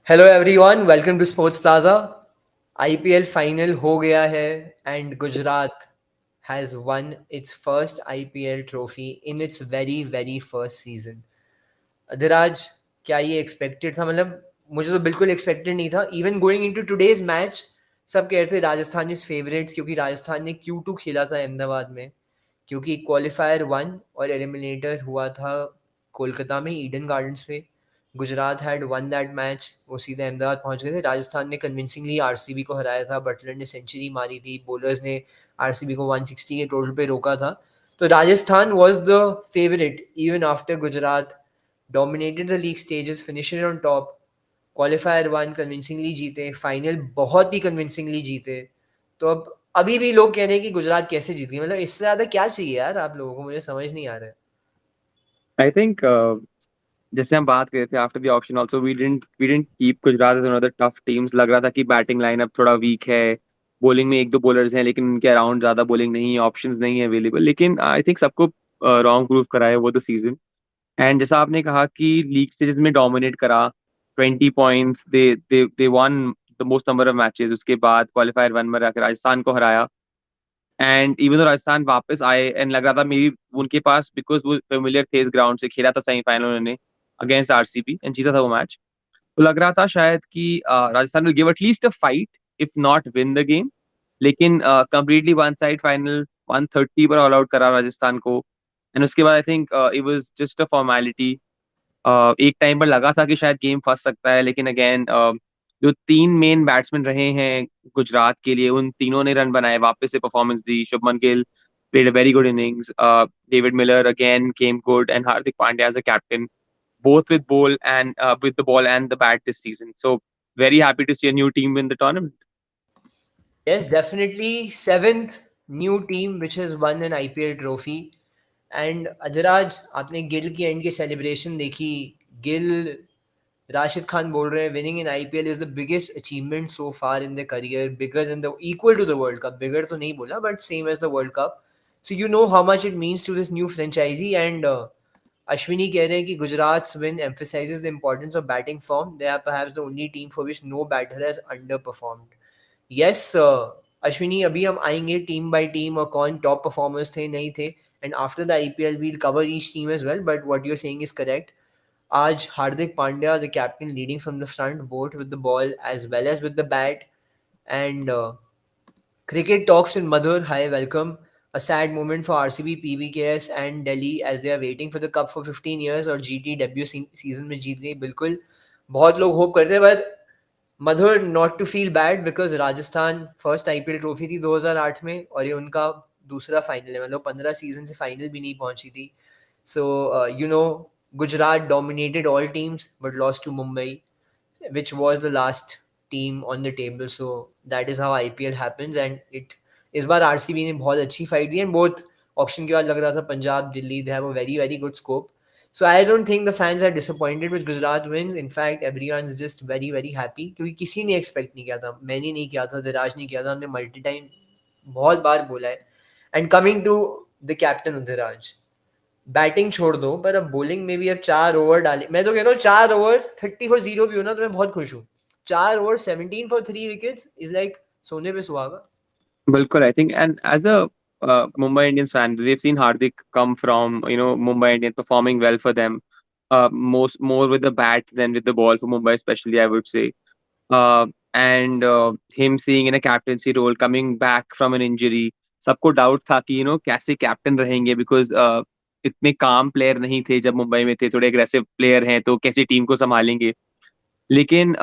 Hello everyone, welcome to sports ताज़ा। IPL final हो गया है and Gujarat has won its first IPL trophy in its very very first season. Adhraj, क्या ये expected था? मतलब मुझे तो बिल्कुल एक्सपेक्टेड नहीं था। Even going into today's match सब कह रहे थे राजस्थान इज फेवरेट्स, क्योंकि राजस्थान ने Q2 खेला था अहमदाबाद में, क्योंकि क्वालिफायर वन और एलिमिनेटर हुआ था कोलकाता में ईडन गार्डन्स पे। Gujarat had one that match, वो सीधे अहमदाबाद पहुंच गए थे। राजस्थान ने कन्विंसिंगली आरसीबी को हराया था, बटलर ने सेंचुरी मारी थी, बॉलर्स ने आरसीबी को 160 के टोटल पे रोका था। तो Rajasthan was the favourite even after Gujarat dominated the league stages, finisher on top, qualifier one convincingly जीते, फाइनल बहुत ही कन्विंसिंगली जीते। तो अब अभी भी लोग कह रहे हैं कि गुजरात कैसे जीत गई। मतलब इससे ज्यादा क्या चाहिए यार आप लोगों को? मुझे समझ नहीं आ रहा है। आई थिंक जैसे हम बात कर रहे थे after the auction also we didn't keep Gujarat as one of the tough teams. लग रहा था कि बैटिंग लाइनअप थोड़ा वीक है, बॉलिंग में एक दो बॉलर्स हैं लेकिन उनके अराउंड ज्यादा बॉलिंग नहीं है, ऑप्शंस नहीं है अवेलेबल। लेकिन आई थिंक सबको रॉन्ग प्रूव करा है वो द सीजन। एंड जैसा आपने कहा कि लीग स्टेजेस में डोमिनेट करा, 20 points, they one the most number of matches. उसके बाद क्वालिफायर वन में जाकर राजस्थान को हराया। एंड इवन राजस्थान वापस आए एंड लग रहा था मे बी उनके पास, बिकॉज वो फेमिलियर थे, इस ग्राउंड से खेला था सेमीफाइनल उन्होंने अगेंस्ट आरसीबी एंड जीता था वो मैच। तो लग रहा था शायद कि Rajasthan will give at least a fight, if not win the game. लेकिन कंप्लीटली वन साइड फाइनल, 130 पर ऑल आउट करा राजस्थान को। एंड उसके बाद I think it was just a formality. एक टाइम पर लगा था कि शायद गेम फंस सकता है, लेकिन अगेन जो तीन मेन बैट्समैन रहे हैं गुजरात के लिए, उन तीनों ने रन बनाए, वापस से performance the. Shubman Gill played a very good innings. David Miller again came good, and Hardik Pandya as a captain, both with the ball and the bat this season. So very happy to see a new team win the tournament. Yes, definitely seventh new team which has won an IPL trophy. And Ajraj, आपने गिल की and की celebration देखी? गिल, राशिद खान बोल रहे हैं winning in IPL is the biggest achievement so far in the career, bigger than the equal to the world cup. Bigger तो नहीं बोला, but same as the world cup. So you know how much it means to this new franchise. And Ashwini कह रहे हैं कि Gujarat win emphasizes the importance of batting form. They are perhaps the only team for which no batter has underperformed. Yes Ashwini, अभी हम आएंगे team by team और कौन top performers थे नहीं थे, and after the IPL will cover each team as well. But what you are saying is correct. आज Hardik Pandya the captain leading from the front both with the ball as well as with the bat. And cricket talks with Madhur. Hi, welcome. A sad moment for RCB, PBKS and Delhi as they are waiting for the cup for 15 years और GT debut season में जीत गई। बिल्कुल, बहुत लोग hope करते हैं, पर Madhur, not to feel bad because Rajasthan first IPL trophy थी 2008 में और ये उनका दूसरा फाइनल है। मतलब 15 सीजन से फाइनल भी नहीं पहुंची थी। So you know, Gujarat dominated all teams but lost to Mumbai, which was the last team on the table. So that is how IPL happens. And it इस बार आरसीबी ने बहुत अच्छी फाइट दी, एंड बहुत ऑक्शन के बाद लग रहा था Punjab Delhi they have a very very good scope. So I don't think the fans are disappointed with Gujarat wins. In fact, everyone is just very very happy क्योंकि किसी ने एक्सपेक्ट नहीं किया था। मैंने नहीं किया था, दिराज नहीं किया था, हमने मल्टी टाइम बहुत बार बोला है। And coming to the captain Diraj, batting छोड़ दो, पर अब बॉलिंग में भी अब 4 ओवर डाले। मैं तो कह रहा हूँ 4 ओवर 30 for 0 भी हो ना तो मैं बहुत खुश हूँ। 4 over 17 for 3 wickets is like सोने पे सुहागा। Bilkul, I think, and as a Mumbai Indians fan, they've seen Hardik come from, Mumbai Indians performing well for them, most more with the bat than with the ball for Mumbai, especially I would say. And him seeing in a captaincy role, coming back from an injury, सबको doubt था कि कैसे captain रहेंगे, because इतने काम player नहीं थे जब मुंबई में थे, थोड़े एग्रेसिव प्लेयर हैं तो कैसे टीम को संभालेंगे। लेकिन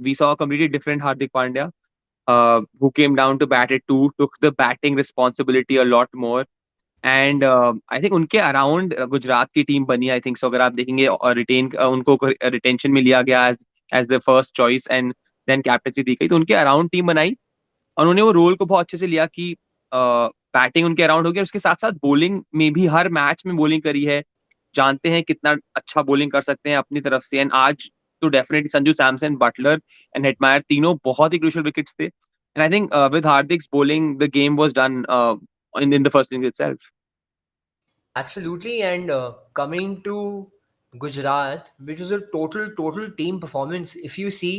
we saw completely different Hardik Pandya, who came down to bat at two, took the batting responsibility a lot more. And I think उनके अराउंड गुजरात की टीम बनी, आई थिंक सो। अगर आप देखेंगे और उनको रिटेंशन में लिया गया as as the first choice, and then captaincy दी गई, तो उनके अराउंड टीम बनाई। और उन्होंने वो रोल को बहुत अच्छे से लिया कि बैटिंग उनके अराउंड हो गया, उसके साथ साथ बॉलिंग में भी हर मैच में बॉलिंग करी है। जानते हैं कितना अच्छा बॉलिंग कर सकते हैं अपनी तरफ से। एंड आज तो definitely Sanju Samson, Buttler and Hetmyer तीनों बहुत ही क्रूशियल विकेट्स थे। And I think with Hardik's bowling the game was done in the first inning itself. Absolutely. And coming to Gujarat, which was a total team performance. If you see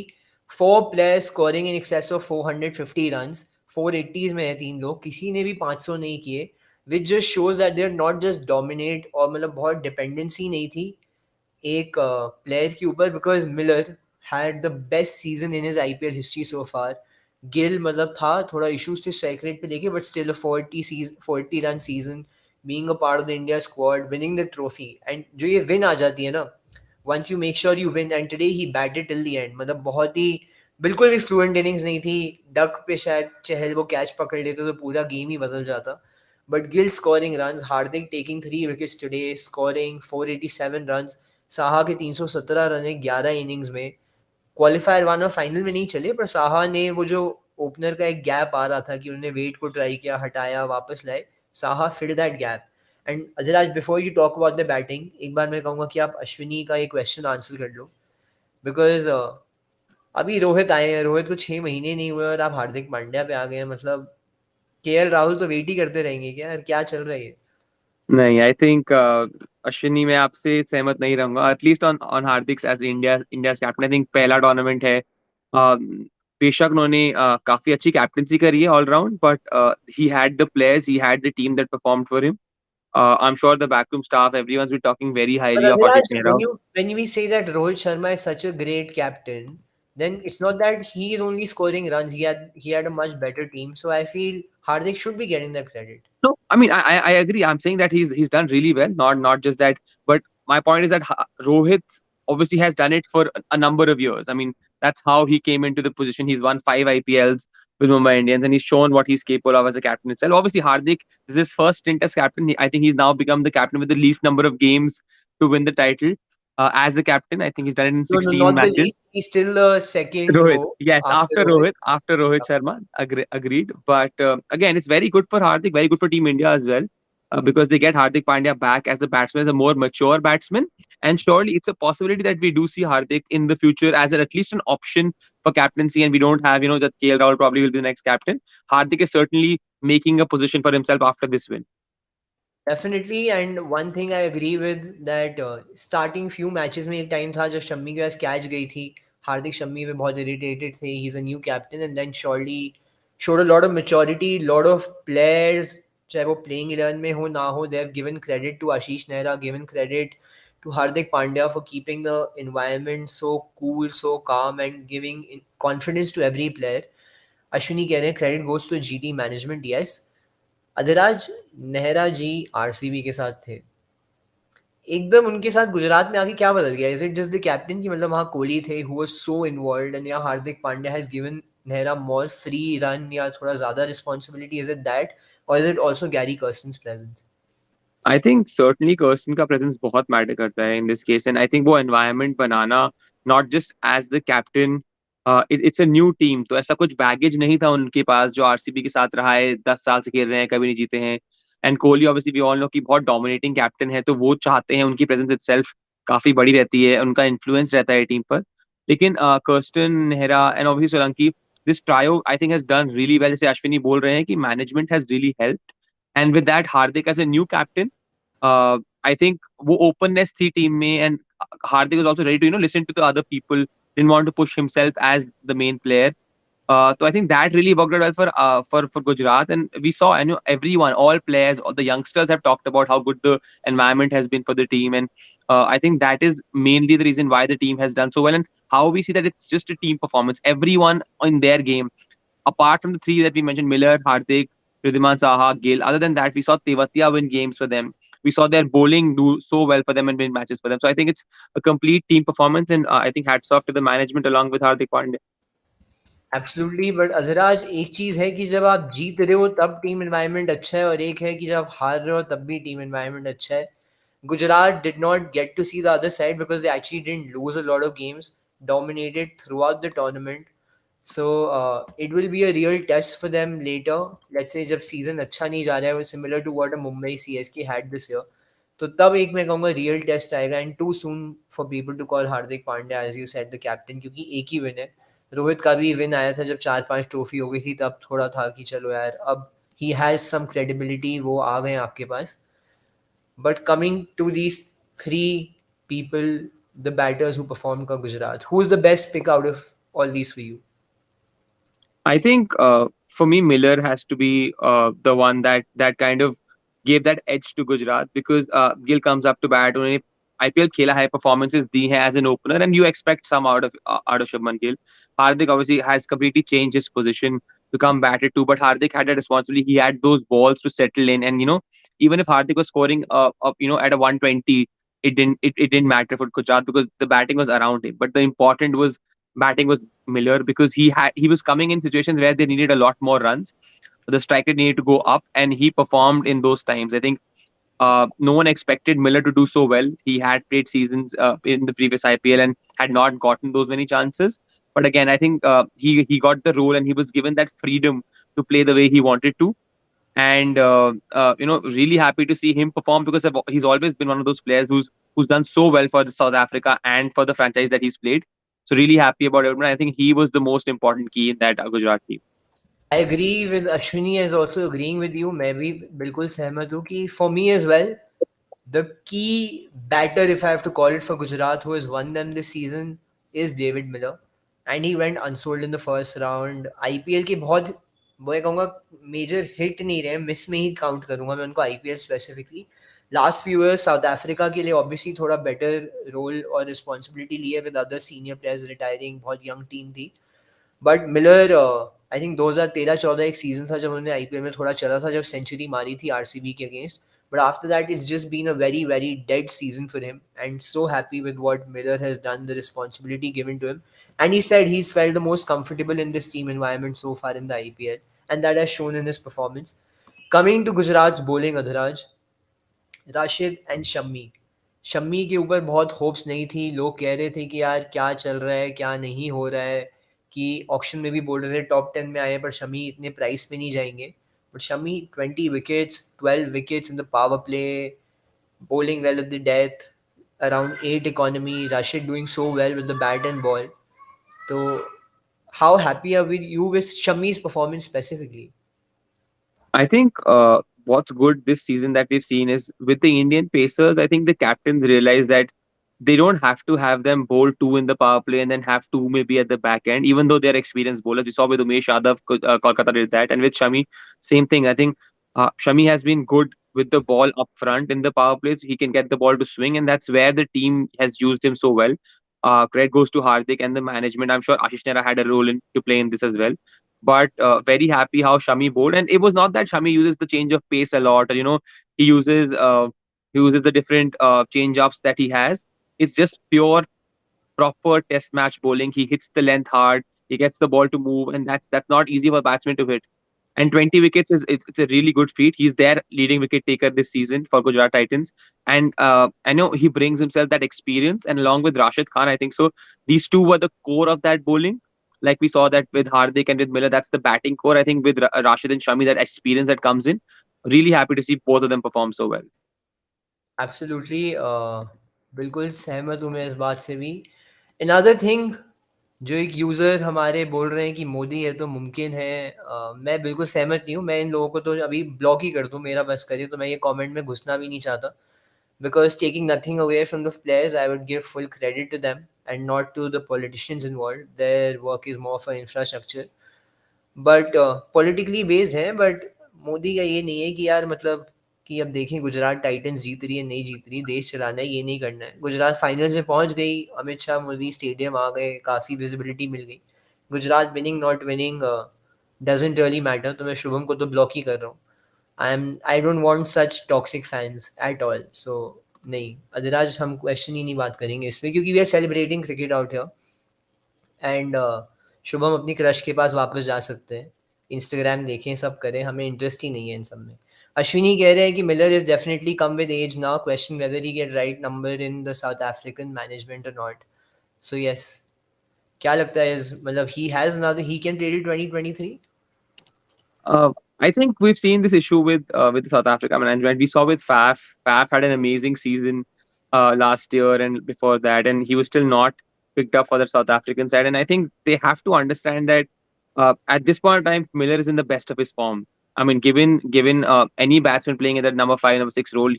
four players scoring in excess of 450 runs, 480s में है तीन लोग, किसी ने भी 500 नहीं किए, which just shows that they're not just dominate और मतलब बहुत डिपेंडेंसी नहीं थी एक प्लेयर के ऊपर, because Miller had the best season in his IPL history so far. Gill मतलब था थोड़ा इश्यूज थे स्ट्राइक रेट पे लेके, but still a 40 run season, being a part of the India squad, winning the trophy. And जो ये win आ जाती है ना, once you make sure you win, and today he batted till the end, मतलब बहुत ही बिल्कुल भी फ्लुएंट इनिंग्स नहीं थी. डक पे शायद चहल वो कैच पकड़ लेते तो पूरा गेम ही बदल जाता. But Gill scoring runs, Hardik taking 3 wickets today, scoring 487 runs. Saha के 317 रन है 11 इनिंग्स में. क्वालिफायर वन और फाइनल में नहीं चले, पर साहा ने वो जो ओपनर का एक गैप आ रहा था कि उन्होंने वेट को ट्राई किया, हटाया, वापस लाए, Saha fill that gap. And Ajraj, before you talk about the batting, एक बार मैं कहूँगा कि आप अश्विनी का एक क्वेश्चन आंसर कर लो. बिकॉज अभी रोहित आए हैं, रोहित को 6 महीने नहीं हुए और आप हार्दिक पांड्या पे आ गए हैं. मतलब केएल राहुल तो वेट ही करते रहेंगे क्या यार, क्या चल रहा है ये? नहीं, आई थिंक अश्विनी, मैं आपसे सहमत नहीं रहूंगा, at least on on Hardik as India captain. I think पहला टूर्नामेंट है। बेशक उन्होंने काफी अच्छी कैप्टनसी करी है all round, but he had the players, he had the team that performed for him. I am sure the backroom staff, everyone's been talking very But highly of Ashish Adhiraj, Nehra. when we say that Rohit Sharma is such a great captain, then it's not that he is only scoring runs. He had a much better team. So I feel Hardik should be getting the credit. No, I mean, I agree. I'm saying that he's done really well. Not just that, but my point is that Rohit obviously has done it for a number of years. I mean, that's how he came into the position. He's won 5 IPLs with Mumbai Indians, and he's shown what he's capable of as a captain itself. Obviously, Hardik, this is his first stint as captain. I think he's now become the captain with the least number of games to win the title. As a captain, I think he's done it in No, no, 16 not the least. matches. He's still the second Rohit, ho yes, after Rohit. After Rohit Sharma, agreed. But again, it's very good for Hardik, very good for Team India as well, because they get Hardik Pandya back as a batsman, as a more mature batsman, and surely it's a possibility that we do see Hardik in the future as at least an option for captaincy, and we don't have, that KL Rahul probably will be the next captain. Hardik is certainly making a position for himself after this win. Definitely, and one thing I agree with that starting few matches में एक time था जब शम्मी के पास catch गई थी, हार्दिक शम्मी पे बहुत irritated थे. He is a new captain and then surely showed a lot of maturity, lot of players, चाहे वो प्लेइंग 11 में हो ना हो, they have given credit to Ashish Nehra, given credit to Hardik Pandya for keeping the environment so cool, so calm and giving confidence to every player. Ashwini कह रहे हैं credit goes to GT management. Yes, Adhraj Nehra ji RCB के साथ थे, एकदम उनके साथ गुजरात में आके क्या बदल गया? Is it just the captain की मतलब वहाँ कोहली थे who was so involved, and या Hardik Pandya has given Nehra more free run या थोड़ा ज्यादा रिस्पॉन्सिबिलिटी? इज इट दैट, और is it also Gary Kirsten's presence? I think certainly Kirsten का प्रेजेंस बहुत मैटर करता है in this case, and I think वो एनवायरनमेंट बनाना, not just as the captain, it's a new team, तो ऐसा कुछ बैगेज नहीं था उनके पास जो आरसीबी के साथ रहा है, 10 साल से खेल रहे हैं, कभी नहीं जीते हैं. And Kohli obviously we all know कि बहुत डोमिनेटिंग कैप्टन है, तो वो चाहते हैं उनकी प्रेजेंस इटसेल्फ काफी बड़ी रहती है, उनका इन्फ्लुएंस रहता है टीम पर. लेकिन Kirsten, Nehra and obviously Solanki, this trio I think has done really well. जैसे अश्विनी बोल रहे हैं कि management has really helped, and with that Hardik as a new captain, I think वो openness थी team में, and Hardik was also ready to listen to the other people, didn't want to push himself as the main player. So I think that really worked out well for Gujarat, and we saw, everyone, all players, all the youngsters have talked about how good the environment has been for the team, and I think that is mainly the reason why the team has done so well, and how we see that it's just a team performance. Everyone in their game, apart from the three that we mentioned, Miller, Hardik, Ridhiman Saha, Gill. Other than that, we saw Tewatia win games for them. We saw their bowling do so well for them and win matches for them. So I think it's a complete team performance, and I think hats off to the management along with Hardik Pandya. Absolutely, but Ajraj एक चीज़ है कि जब आप जीत रहे हो तब team environment अच्छा है, और एक है कि जब आप हार रहे हो तब भी टीम एनवायरनमेंट अच्छा है. Gujarat did not get to see the other side because they actually didn't lose a lot of games, dominated throughout the tournament. So it will be a real test for them later. Let's say जब season अच्छा नहीं जा रहा है, similar to what a Mumbai CSK had this year, तो तब एक मैं कहूँगा रियल टेस्ट आएगा. And too soon for people to call Hardik Pandya as you said the captain, क्योंकि एक ही विन है. रोहित का भी विन आया था जब 4-5 ट्रॉफी हो गई थी, तब थोड़ा था कि चलो यार अब ही हैज़ सम क्रेडिबिलिटी, वो आ गए हैं आपके पास. But coming to these three people, the batters who performed for Gujarat? Who's the best pick out of all these for you? I think for me, Miller has to be the one that kind of gave that edge to Gujarat because Gill comes up to bat. उन्होंने IPL खेला है, performances दी हैं as an opener, and you expect some out of Shubman Gill. Hardik obviously has completely changed his position to come batter too, but Hardik had a responsibility. He had those balls to settle in, and even if Hardik was scoring at a 120, it didn't matter for Gujarat because the batting was around him. But the important was batting was Miller because he was coming in situations where they needed a lot more runs. The striker needed to go up, and he performed in those times. I think no one expected Miller to do so well. He had played seasons in the previous IPL and had not gotten those many chances. But again, I think he got the role and he was given that freedom to play the way he wanted to. And really happy to see him perform because he's always been one of those players who's done so well for the South Africa and for the franchise that he's played. So really happy about it. I think he was the most important key in that Gujarat team. I agree with Ashwini as also agreeing with you. मैं भी बिल्कुल सहमत हूँ कि for me as well, the key batter, if I have to call it, for Gujarat, who has won them this season, is David Miller, and he went unsold in the first round. IPL के बहुत मैं कहूँगा major hit नहीं रहे, miss में ही count करूँगा मैं उनको IPL specifically. Last few years south Africa के लिए ऑब्वियसली थोड़ा बेटर रोल और रिस्पॉन्सिबिलिटी ली है with other senior players retiring, बहुत यंग टीम थी. बट मिलर आई थिंक 2013-14 एक सीजन था जब उन्होंने आईपीएल में थोड़ा चला था, जब सेंचुरी मारी थी आरसीबी के against. But after that, it's just been a very, very dead season for him. And so happy with what Miller has done, the responsibility given to him. And he said he's felt the most comfortable in this team environment so far in the IPL. And that has shown in his performance. Coming to Gujarat's bowling, Adharaj, Rashid and Shammi. Shammi के ऊपर बहुत hopes नहीं थी, लोग कह रहे थे कि यार क्या चल रहा है, क्या नहीं हो रहा है, कि ऑक्शन में भी बोल रहे थे टॉप 10 में आए पर शमी इतने प्राइस पे नहीं जाएंगे. But Shami 20 wickets, 12 wickets in the power play, bowling well at the death, around 8 economy, Rashid doing so well with the bat and ball. So, how happy are you with Shami's performance specifically? I think what's good this season that we've seen is with the Indian Pacers, I think the captains realize that they don't have to have them bowl two in the power play and then have two maybe at the back end, even though they're experienced bowlers. We saw with Umesh Yadav, Kolkata did that. And with Shami, same thing. I think Shami has been good with the ball up front in the power plays. He can get the ball to swing, and that's where the team has used him so well. Credit goes to Hardik and the management. I'm sure Ashish Nehra had a role to play in this as well. But very happy how Shami bowled, and it was not that Shami uses the change of pace a lot, or he uses the different change ups that he has. It's just pure proper test match bowling. He hits the length hard. He gets the ball to move, and that's not easy for a batsman to hit. And 20 wickets is it's a really good feat. He's their leading wicket taker this season for Gujarat Titans, and I know he brings himself that experience. And along with Rashid Khan, I think so. These two were the core of that bowling. Like we saw that with Hardik and with Miller, that's the batting core. I think with Rashid and Shami, that experience that comes in. Really happy to see both of them perform so well. Absolutely, बिल्कुल सहमत हूँ मैं इस बात से भी. Another thing, जो एक यूज़र हमारे बोल रहे हैं कि मोदी है तो मुमकिन है, मैं बिल्कुल सहमत नहीं हूँ. मैं इन लोगों को तो अभी ब्लॉक ही कर दूँ, मेरा बस करे तो मैं ये कमेंट में घुसना भी नहीं चाहता. Because taking nothing away from the players, I would give full credit to them and not to the politicians involve. Their work is more for infrastructure. But politically based है. बट मोदी का ये नहीं है कि यार मतलब कि अब देखें गुजरात टाइटंस जीत रही है नहीं जीत रही, देश चलाना है, ये नहीं करना है. गुजरात फाइनल्स में पहुंच गई, अमित शाह मोदी स्टेडियम आ गए, काफ़ी विजिबिलिटी मिल गई. Gujarat winning not winning doesn't really matter. तो मैं शुभम को तो ब्लॉक ही कर रहा हूँ. I don't want such toxic fans at all. So नहीं अधिराज, हम क्वेश्चन ही नहीं बात करेंगे इस पर क्योंकि we are celebrating cricket out here. And Shubham अपनी क्रश के पास वापस जा सकते हैं. इंस्टाग्राम देखें, सब करें, हमें इंटरेस्ट ही नहीं है इन सब में. अश्विनी कह रहे हैं कि Miller is definitely come with age now, question whether he get right number in the South African management और नॉट. सो यस, क्या लगता है इज मतलब he has now he can play till 2023. I think we've seen this issue with the South Africa management. We saw with Faf. Faf had an amazing season last year and before that, and he was still not picked up for the South African side. And I think they have to understand that at this point in time, Miller is in the best of his form. I mean, given any batsman playing in that number 5, number 6 role,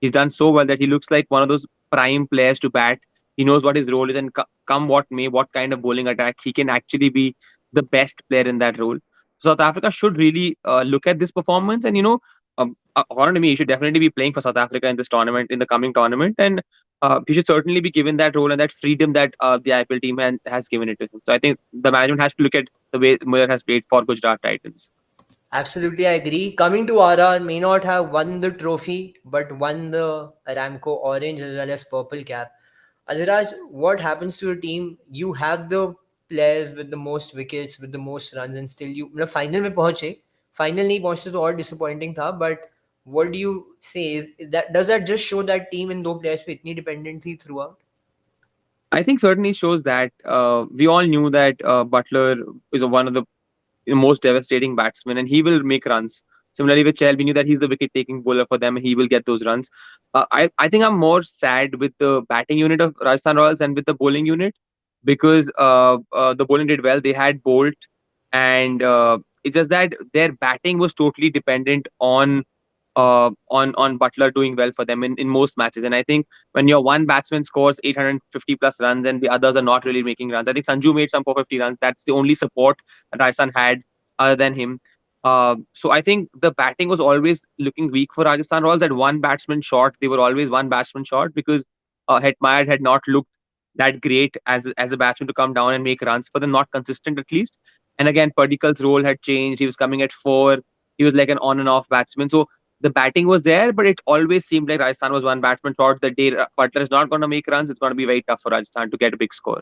He's done so well that he looks like one of those prime players to bat. He knows what his role is, and come what may, what kind of bowling attack, he can actually be the best player in that role. South Africa should really look at this performance, and according to me, he should definitely be playing for South Africa in this tournament, in the coming tournament, and he should certainly be given that role and that freedom that the IPL team has given it to him. So I think the management has to look at the way Miller has played for Gujarat Titans. Absolutely, I agree. Coming to RR, may not have won the trophy, but won the Aramco orange as well as purple cap. Adiraj, what happens to a team? You have the players with the most wickets, with the most runs, and still you मतलब final में पहुंचे. Final नहीं पहुंचे तो और disappointing था. But what do you say? Is that does that just show that team इन दो players पे इतनी dependent थी throughout? I think certainly shows that we all knew that Butler is one of the most devastating batsmen, and he will make runs. Similarly with Chell, we knew that he's the wicket-taking bowler for them, and he will get those runs. I think I'm more sad with the batting unit of Rajasthan Royals and with the bowling unit because the bowling did well. They had Bolt, and it's just that their batting was totally dependent on Butler doing well for them in most matches. And I think when your one batsman scores 850 plus runs and the others are not really making runs, I think Sanju made some 450 runs. That's the only support that Rajasthan had other than him. So I think the batting was always looking weak for Rajasthan Royals. At one batsman short, they were always one batsman short because Hetmeyer had not looked that great as a batsman to come down and make runs for them, not consistent at least. And again, Padikal's role had changed. He was coming at four. He was like an on and off batsman. So the batting was there, but it always seemed like Rajasthan was one batsman short. The day Butler is not going to make runs, it's going to be very tough for Rajasthan to get a big score.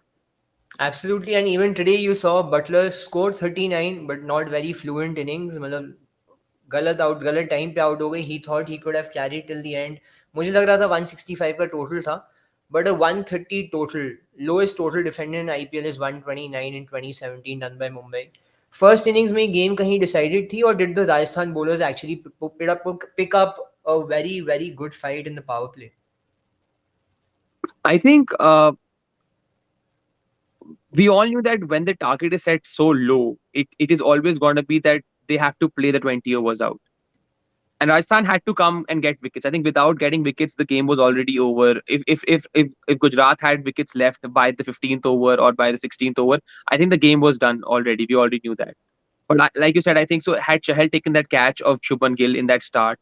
Absolutely, and even today you saw Butler score 39, but not very fluent innings. मतलब गलत out गलत time पे out हो गई. ही thought he could have carry till the and. मुझे लग रहा था 165 का टोटल था, but a 130 total. Lowest total defended in IPL is 129 in 2017 done by Mumbai. First innings में गेम कहीं डिसाइडेड थी, और did the Rajasthan bowlers actually pick up a very very good fight in the power play? I think we all knew that when the target is set so low, it is always going to be that they have to play the 20 overs out. And Rajasthan had to come and get wickets. I think without getting wickets, the game was already over. If Gujarat had wickets left by the 15th over or by the 16th over, I think the game was done already. We already knew that. But like you said, I think so. Had Chahal taken that catch of Shubman Gill in that start,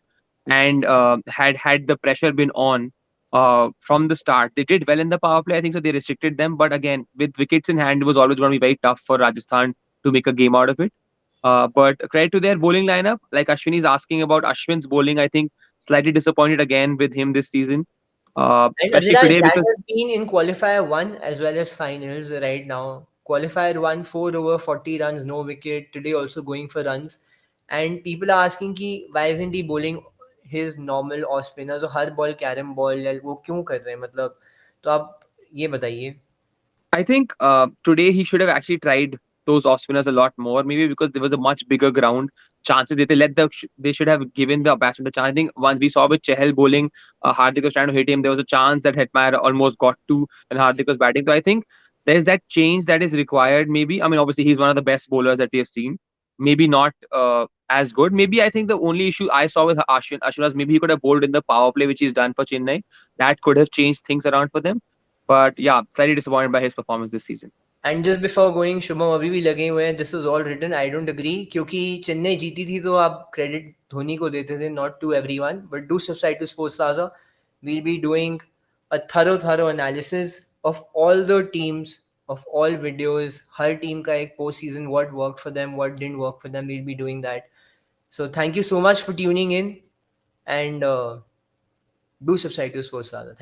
and had the pressure been on from the start, they did well in the power play. I think so. They restricted them, but again, with wickets in hand, it was always going to be very tough for Rajasthan to make a game out of it. But credit to their bowling lineup. Like Ashwin is asking about Ashwin's bowling, I think slightly disappointed again with him this season, And especially Abhiraj, today that because has been in qualifier one as well as finals right now. Qualifier one, 4 over 40 runs, no wicket. Today also going for runs. And people are asking कि why isn't he bowling his normal off spinners, और हर ball carrom ball वो क्यों कर रहे हैं मतलब. तो आप ये बताइए. I think today he should have actually tried those off spinners a lot more. Maybe because there was a much bigger ground. Chances they should have given the batsman the chance. I think once we saw with Chahal bowling, Hardik was trying to hit him. There was a chance that Hetmeyer almost got to, and Hardik was batting. So I think there's that change that is required. Maybe I mean obviously he's one of the best bowlers that we have seen. Maybe not as good. Maybe I think the only issue I saw with Ashwin was maybe he could have bowled in the power play which he's done for Chennai. That could have changed things around for them. But yeah, slightly disappointed by his performance this season. And just before going, Shubham अभी भी लगे हुए हैं. This is all written. I don't agree, क्योंकि चेन्नई जीती थी तो आप क्रेडिट धोनी को देते थे, not to every one. But do subscribe to Sports Plaza. We'll be doing a thorough analysis of all the teams, of all videos. हर team का एक post season, what work for them, what didn't work for them. We'll be doing that. So thank you so much for tuning in, and do subscribe to Sports Plaza.